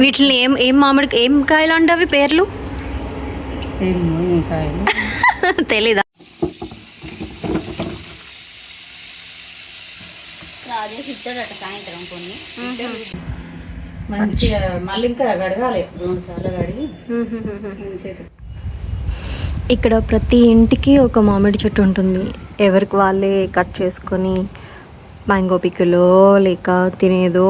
వీటిని ఏం మామిడి ఏం కాయలు అంటే అవి పేర్లు తెలీదా? మంచిగా మళ్ళీ ఇంకా కడగాలి 2 సార్లు కడిగి. ఇక్కడ ప్రతి ఇంటికి ఒక మామిడి చెట్టు ఉంటుంది. ఎవరికి వాళ్ళే కట్ చేసుకొని మ్యాంగో పిక్కలో లేక తినేదో.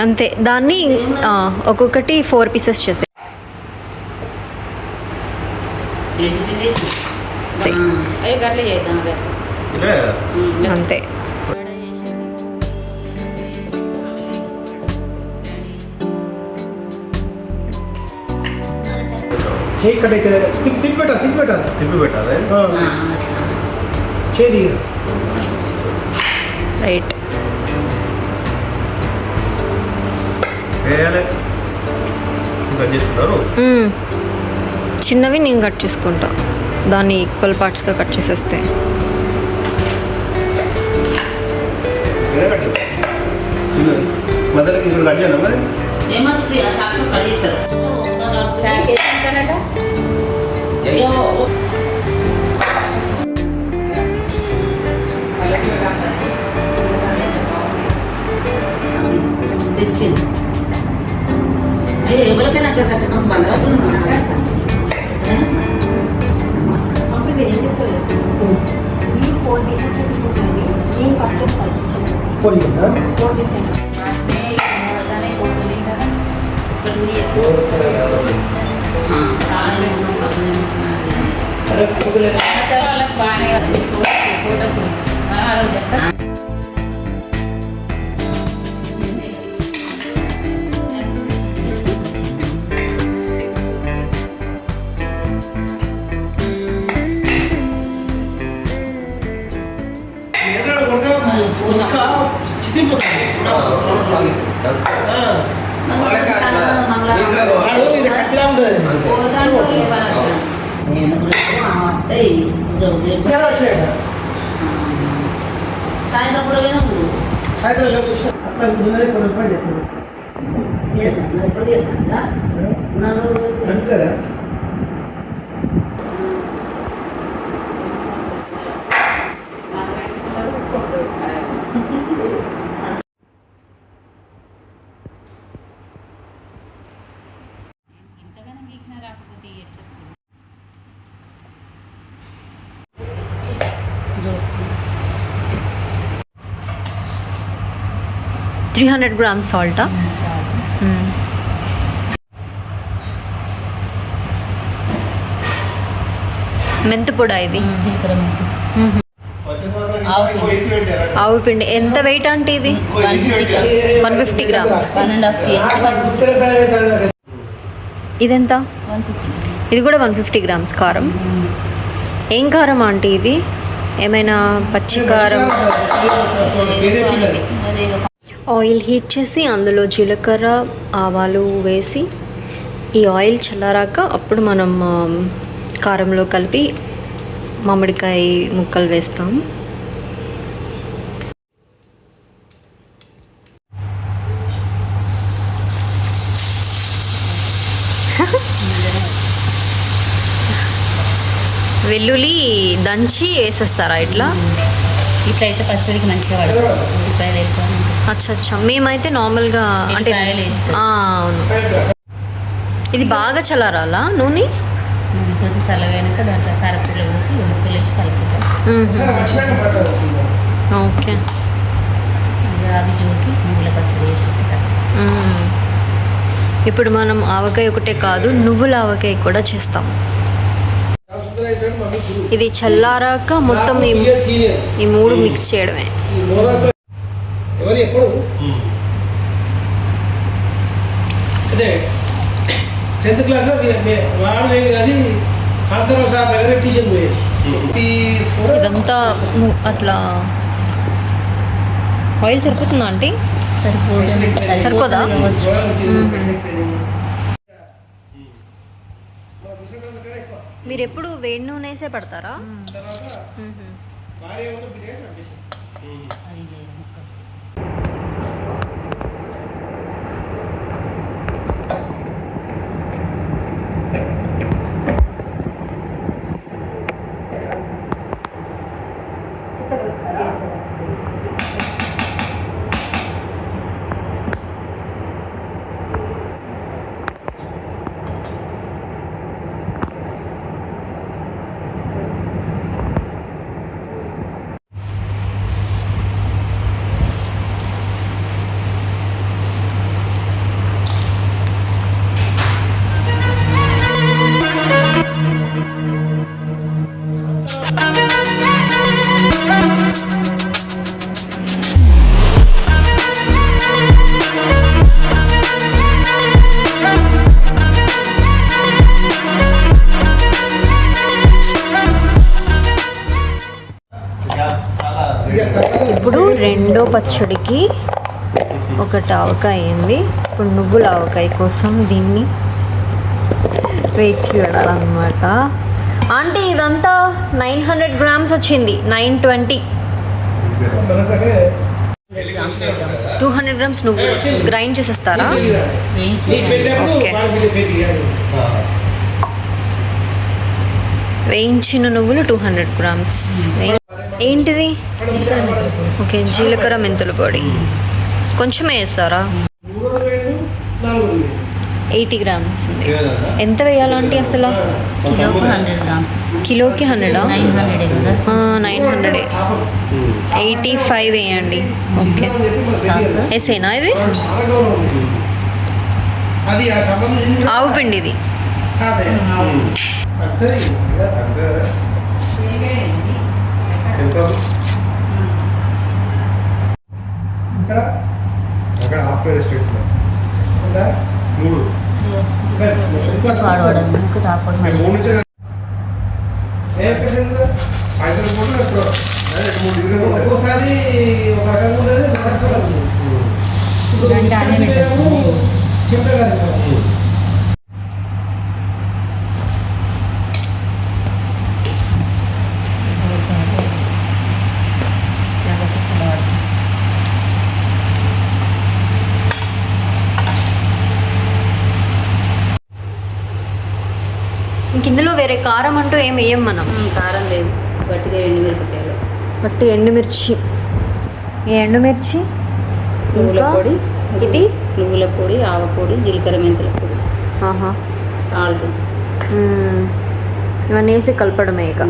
అంతే, దాన్ని ఒక్కొక్కటి 4 పీసెస్ చేసే అంతే. తిప్పి పెట్టాలి రైట్. చిన్నవి నేను కట్ చేసుకుంటా, దాన్ని ఈక్వల్ పార్ట్స్గా కట్ చేసేస్తే. తెచ్చింది అయ్యో ఎవరికైనా బంగారు సాయంత్రం కూడా పోయినప్పుడు ఇంతగానో గీకినా రాకపోతే 300 grams salt. మెంతి పొడి ఇది. ఆవు పిండి ఎంత వెయిట్ అంటే ఇది 150 గ్రామ్స్ 1.5 ఇదెంత 150. ఇది కూడా 150 గ్రామ్స్ కారం ఏం కారం ఆంటీ ఇది ఏమైనా పచ్చి కారం ఆయిల్ హీట్ చేసి అందులో జీలకర్ర ఆవాలు వేసి ఈ ఆయిల్ చల్లారాక అప్పుడు మనం కారంలో కలిపి మామిడికాయ ముక్కలు వేస్తాం. వెల్లుల్లి దంచి వేసేస్తారా ఇట్లా? ఇట్లా అయితే పచ్చడికి మంచిగా పడుతుంది. ఉల్లిపాయలు వేసుకొని అచ్చా అచ్చా మేమైతే నార్మల్గా అంటే ఉల్లిపాయలు వేస్తాం. అవును. ఇది బాగా చల్లారాలా నూనె? కొంచెం చల్లగా అయినాక దాంట్లో కారపొడిలో పోసి ఉల్లిపాయలు వేసి కలుపుతాం. ఓకే. అవి జోకి నువ్వుల పచ్చడి వేసి ఇప్పుడు మనం ఆవకాయ ఒకటే కాదు నువ్వుల ఆవకాయ కూడా చేస్తాం. ఇది చల్లారాక మొత్తం ఈ మూడు మిక్స్ చేయడమే. అదే 10th క్లాస్లో వాడు అది కాంతారావు సార్ దగ్గర ట్యూషన్ పోయేది. ఇదంతా అట్లా ఆయిల్ సరిపోతుందా ఆంటీ? సరిపోదా? మీరు ఎప్పుడు వేడి నూనె వేసే పడతారా? ఇప్పుడు రెండో పచ్చడికి ఒకటి ఆవకాయ అయింది. ఇప్పుడు నువ్వుల ఆవకాయ కోసం దీన్ని వెయిట్ చేయాలన్నమాట. ఆంటీ ఇదంతా 900 గ్రామ్స్ వచ్చింది. 920 200 గ్రామ్స్ నువ్వు గ్రైండ్ చేసేస్తారా? ఓకే. వేయించిన నువ్వులు 200 గ్రామ్స్. ఏంటిది? ఓకే, జీలకర్ర మెంతుల పొడి కొంచెమే వేస్తారా? 80 గ్రామ్స్ ఉంది. ఎంత వేయాలంటే అసలు? కిలోకి 100 గ్రామ్స్. కిలోకి 100? 900 900. 85 వేయండి. ఓకే, వేసేనా ఇది? ఆవు పిండి ఇది. అక్కడ హాఫ్ రెస్ట్రిక్షన్ ఒక్కోసారి ఒక రకంగా ఉండేది ఇంక ఇందులో వేరే కారం అంటూ ఏం వేయం మనం. కారం లేదు, గట్టిగా ఎండుమిరపకాయలు, బట్టి ఎండుమిర్చి. ఈ ఎండుమిర్చి, నువ్వుల పొడి, ఇది నువ్వుల పొడి, ఆవ పొడి, జీలకర్ర మెంతుల పొడి, సాల్ట్, ఇవన్నీ వేసి కలపడమే ఇక.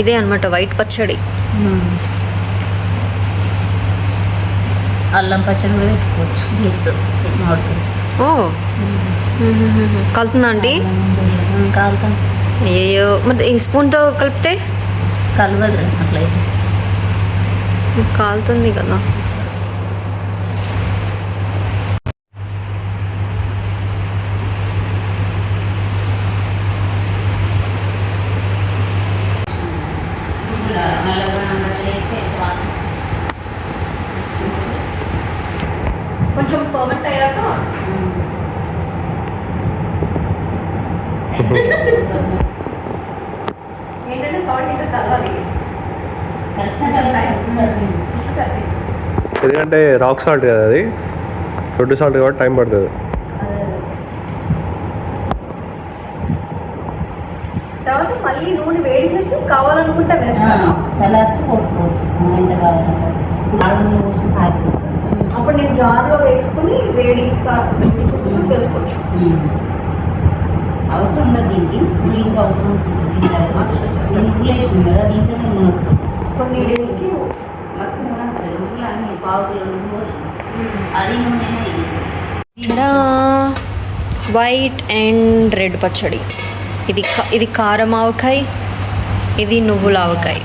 ఇదే అనమాట వైట్ పచ్చడి. అల్లం పచ్చడి కూడా పెట్టుకోవచ్చు దీంతో మామిడికాయ. ఓ కలుతుందా అండి? కాలుతాం. అయ్యో మరి ఈ స్పూన్తో కలిపితే కలవదు అట్లయితే. కాలుతుంది కదా. కొంచెం పర్మనెంట్ అయ్యాక ఏంటంటే సాల్ట్ ఇంకా కలవాలి. ఎందుకంటే రాక్ సాల్ట్ కదా అది, రొడ్డు సాల్ట్ కాబట్టి టైం పడుతుంది. తర్వాత మళ్ళీ నూనె వేడి చేసి కావాలనుకుంటే వేస్తాను. చల్లార్చి పోసుకోవచ్చు ఎంత కావాలంటే. అప్పుడు నేను జార్లో వేసుకుని వేడి చేసుకుని వేసుకోవచ్చు. అవసరం ఉండదు దీనికి అవసరం ఉంటుంది. నువ్వులు వేసింది కదా దీంట్లోనే నూనె వస్తుంది. కొన్ని డేస్కి మస్తు నూనె వస్తుంది. నువ్వులు అన్ని పావు కిలో నూనె పోస్తుంది. అది నూనె వైట్ అండ్ రెడ్ పచ్చడి. ఇది కారం ఆవకాయ, ఇది నువ్వుల ఆవకాయ.